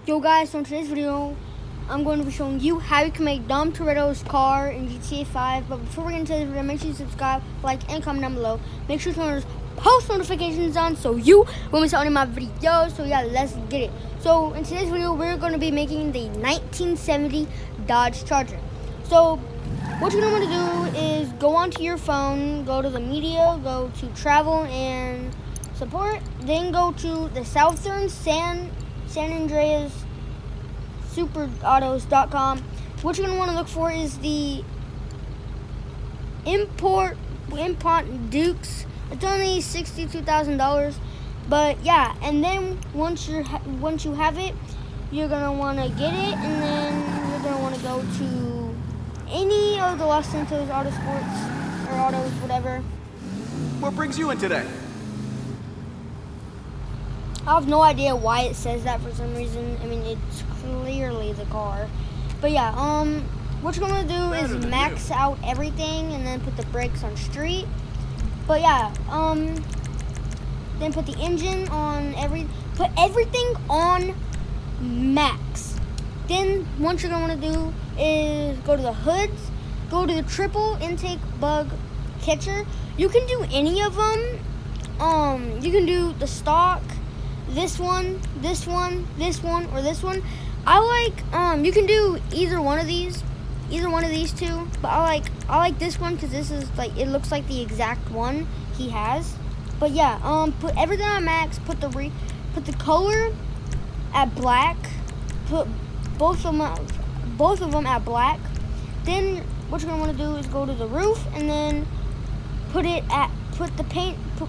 Yo guys, so in today's video, I'm going to be showing you how you can make Dom Toretto's car in GTA 5. But before we get into this video, make sure you subscribe, like, and comment down below. Make sure to turn those post notifications on so you won't miss out on my videos. So yeah, let's get it. So in today's video, we're going to be making the 1970 Dodge Charger. So what you're going to want to do is go onto your phone, go to the media, go to travel and support, then go to the Southern San Andreas superautos.com. What you're going to want to look for is the import Dukes. It's only $62,000, but yeah. And then once you have it, you're going to want to get it, and then you're going to want to go to any of the Los Santos Auto Sports or autos, whatever. What brings you in today? I have no idea why it says that for some reason. I mean, it's clearly the car. But yeah, what you're going to do is max out everything and then put the brakes on street. But yeah, then put the engine on put everything on max. Then what you're going to want to do is go to the hoods, go to the triple intake bug catcher. You can do any of them. You can do the stock, this one, this one, this one, or this one. I like you can do either one of these two, but I like this one because this is like, it looks like the exact one he has. But yeah, put everything on max, put the color at black, put both of them at black. Then what you're gonna want to do is go to the roof and then put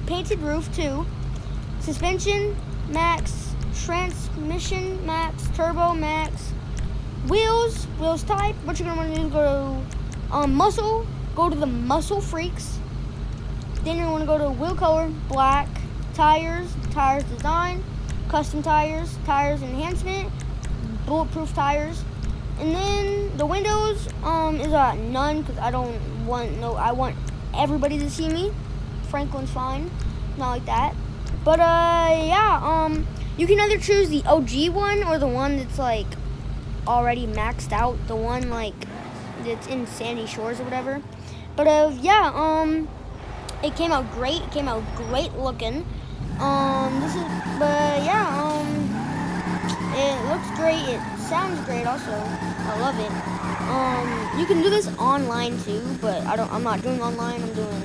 painted roof too. Suspension max, transmission max, turbo max, wheels type. What you're gonna want to do is go to muscle, go to the muscle freaks. Then you're gonna go to wheel color black, tires design, custom tires enhancement, bulletproof tires. And then the windows is none because I want everybody to see me. Franklin's fine, not like that. But yeah, you can either choose the OG one or the one that's like already maxed out, the one like that's in Sandy Shores or whatever. But yeah, it came out great. It came out great looking. It looks great. It sounds great also. I love it. You can do this online too, but I'm not doing online. I'm doing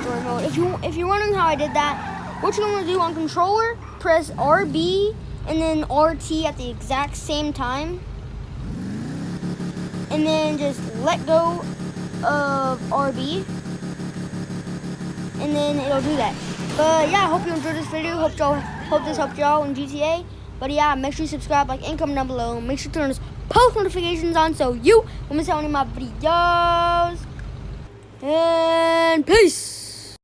story mode. If you're wondering how I did that, what you're going to do on controller, press RB and then RT at the exact same time, and then just let go of RB, and then it'll do that. But yeah, I hope you enjoyed this video. Hope this helped y'all in GTA. But yeah, make sure you subscribe, like, and comment down below. Make sure to turn those post notifications on so you won't miss out on any of my videos. And peace.